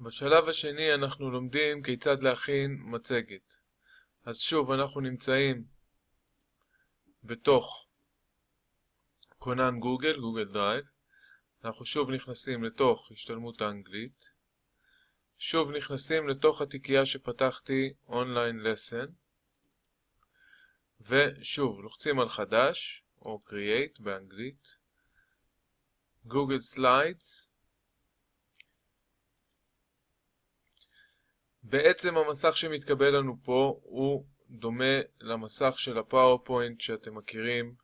בשלב השני אנחנו לומדים כיצד להכין מצגת. אז שוב אנחנו נמצאים בתוך כונן גוגל דרייב. אנחנו שוב נכנסים לתוך השתלמות האנגלית. שוב נכנסים לתוך התיקייה שפתחתי אונליין lesson. ושוב לוחצים על חדש או create באנגלית. גוגל סליידס. בעצם המסך שמתקבל לנו פה הוא דומה למסך של הפאורפוינט שאתם מכירים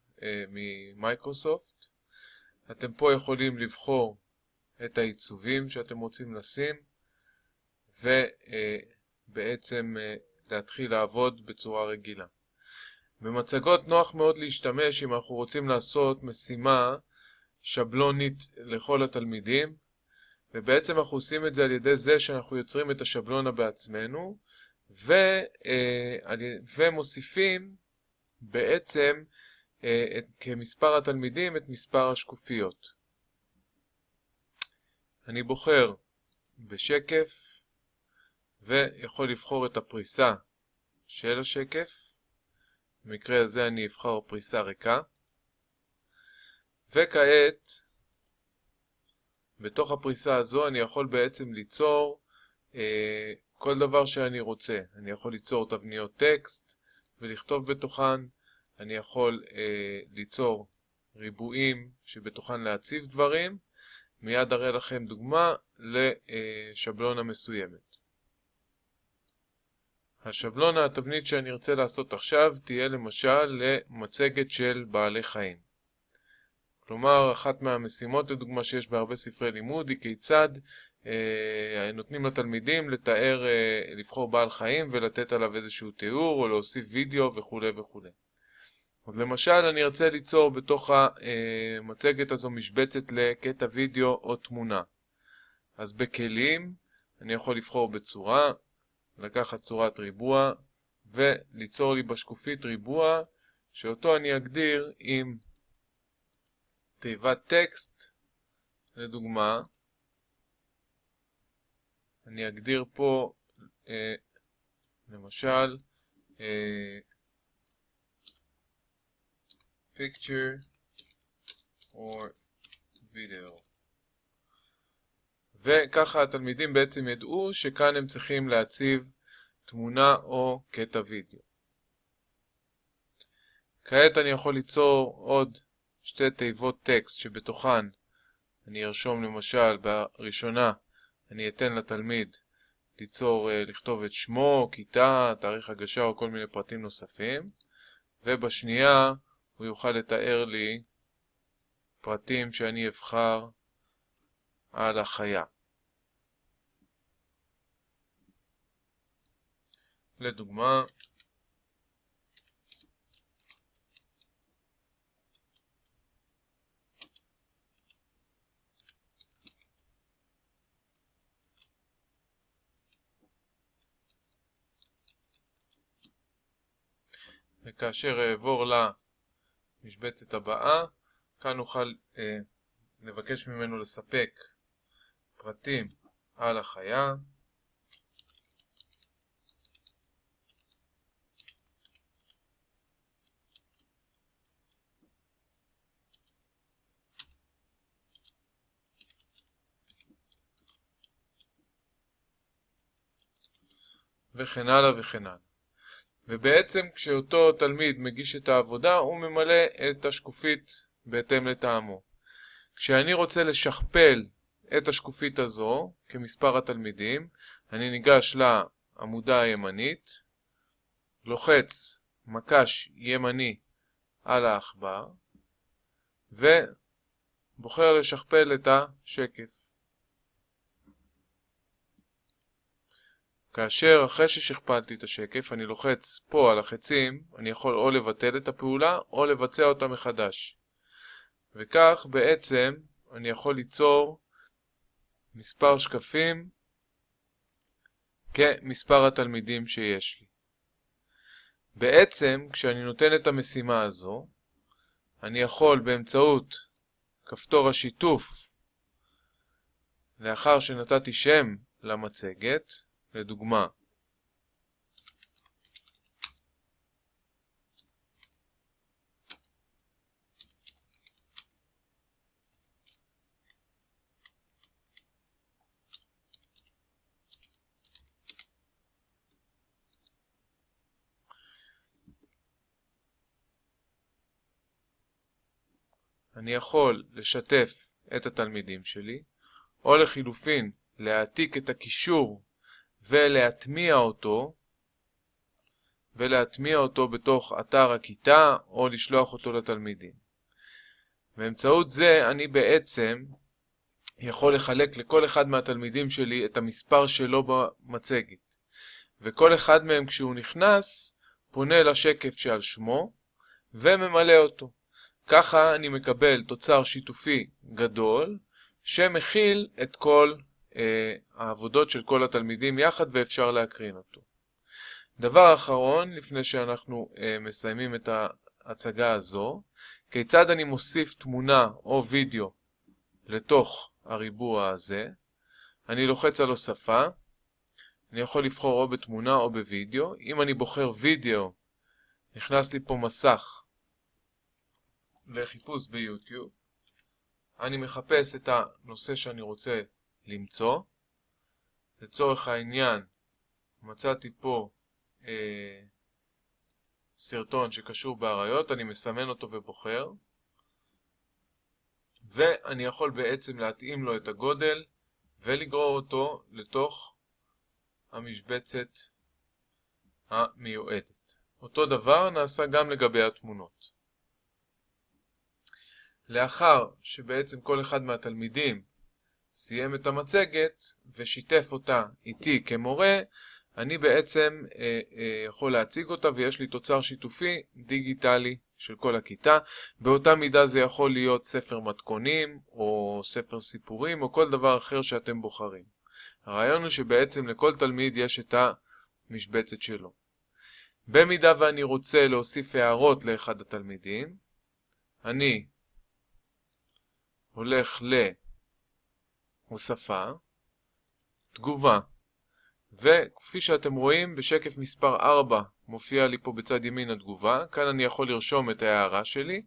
ממייקרוסופט. אתם פה יכולים לבחור את העיצובים שאתם רוצים לשים ובעצם להתחיל לעבוד בצורה רגילה. במצגות נוח מאוד להשתמש אם אנחנו רוצים לעשות משימה שבלונית לכל התלמידים, ובעצם אנחנו עושים את זה על ידי זה שאנחנו יוצרים את השבלונה בעצמנו ומוסיפים בעצם כמספר התלמידים את מספר השקופיות. אני בוחר בשקף ויכול לבחור את הפריסה של השקף. במקרה הזה אני אבחר פריסה ריקה. וכעת בתוך הפריסה הזו אני יכול בעצם ליצור כל דבר שאני רוצה. אני יכול ליצור תבניות טקסט ולכתוב בתוכן. אני יכול ליצור ריבועים שבתוכן להציב דברים. מיד אראה לכם דוגמה לשבלונה מסוימת. השבלונה, התבנית שאני ארצה לעשות עכשיו, תהיה למשל למצגת של בעלי חיים. כלומר, אחת מהמשימות לדוגמה שיש בהרבה ספרי לימוד היא כיצד נותנים לתלמידים לתאר, לבחור בעל חיים ולתת עליו איזשהו תיאור או להוסיף וידאו וכו' וכו'. אז למשל אני ארצה ליצור בתוך המצגת הזו משבצת לקטע וידאו או תמונה. אז בכלים אני יכול לבחור בצורה, לקחת צורת ריבוע וליצור לי בשקופית ריבוע שאותו אני אגדיר עם תיבת טקסט. לדוגמה אני אגדיר פה למשל picture or video. וככה התלמידים בעצם ידעו שכאן הם צריכים להציב תמונה או קטע וידאו. כעת אני יכול ליצור עוד שתי תיבות טקסט שבתוכן אני ארשום למשל בראשונה אני אתן לתלמיד לכתוב את שמו, כיתה, תאריך הגשה או כל מיני פרטים נוספים, ובשנייה הוא יוכל לתאר לי פרטים שאני אבחר על החיה. לדוגמה וכאשר אעבור למשבצת הבאה, כאן נוכל לבקש ממנו לספק פרטים על החיה. וכן הלאה וכן הלאה. ובעצם כשאותו תלמיד מגיש את העבודה הוא ממלא את השקופית בהתאם לטעמו. כשאני רוצה לשכפל את השקופית הזו כמספר התלמידים, אני ניגש לעמודה הימנית, לוחץ מקש ימני על העכבר ובוחר לשכפל את השקף. כאשר אחרי ששכפלתי את השקף אני לוחץ פה על החצים, אני יכול או לבטל את הפעולה או לבצע אותה מחדש. וכך בעצם אני יכול ליצור מספר שקפים כמספר התלמידים שיש לי. בעצם כשאני נותן את המשימה הזו, אני יכול באמצעות כפתור השיתוף, לאחר שנתתי שם למצגת. לדוגמה, אני יכול לשתף את התלמידים שלי, או לחילופין להעתיק את הקישור ולהטמיע אותו בתוך אתר הכיתה, או לשלוח אותו לתלמידים. באמצעות זה אני בעצם יכול לחלק לכל אחד מהתלמידים שלי את המספר שלו במצגת. וכל אחד מהם כשהוא נכנס, פונה לשקף שעל שמו וממלא אותו. ככה אני מקבל תוצר שיתופי גדול, שמכיל את כל העבודות של כל התלמידים יחד, ואפשר להקרין אותו. דבר אחרון, לפני שאנחנו מסיימים את ההצגה הזו, כיצד אני מוסיף תמונה או וידאו לתוך הריבוע הזה. אני לוחץ על הוספה, אני יכול לבחור או בתמונה או בווידאו. אם אני בוחר וידאו, נכנס לי פה מסך לחיפוש ביוטיוב. אני מחפש את הנושא שאני רוצה למצוא. לצורך העניין, מצאתי פה סרטון שקשור בעריות, אני מסמן אותו ובוחר. ואני יכול בעצם להתאים לו את הגודל ולגרור אותו לתוך המשבצת המיועדת. אותו דבר נעשה גם לגבי התמונות. לאחר שבעצם כל אחד מהתלמידים סיים את המצגת ושיתף אותה איתי כמורה, אני בעצם יכול להציג אותה, ויש לי תוצר שיתופי דיגיטלי של כל הכיתה. באותה מידה זה יכול להיות ספר מתכונים או ספר סיפורים או כל דבר אחר שאתם בוחרים. הרעיון הוא שבעצם לכל תלמיד יש את המשבצת שלו. במידה ואני רוצה להוסיף הערות לאחד התלמידים, אני הולך להוספה, תגובה, וכפי שאתם רואים בשקף מספר 4 מופיע לי פה בצד ימין התגובה. כאן אני יכול לרשום את ההערה שלי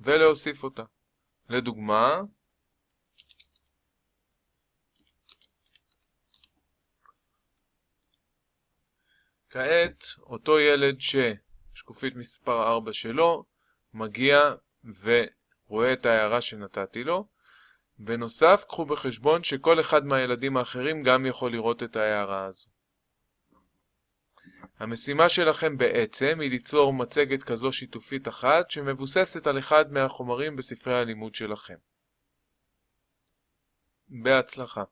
ולהוסיף אותה. לדוגמה, כעת אותו ילד ששקופית מספר 4 שלו מגיע ורואה את ההערה שנתתי לו. בנוסף, קחו בחשבון שכל אחד מהילדים האחרים גם יכול לראות את ההערה הזו. המשימה שלכם בעצם היא ליצור מצגת כזו שיתופית אחת שמבוססת על אחד מהחומרים בספרי הלימוד שלכם. בהצלחה.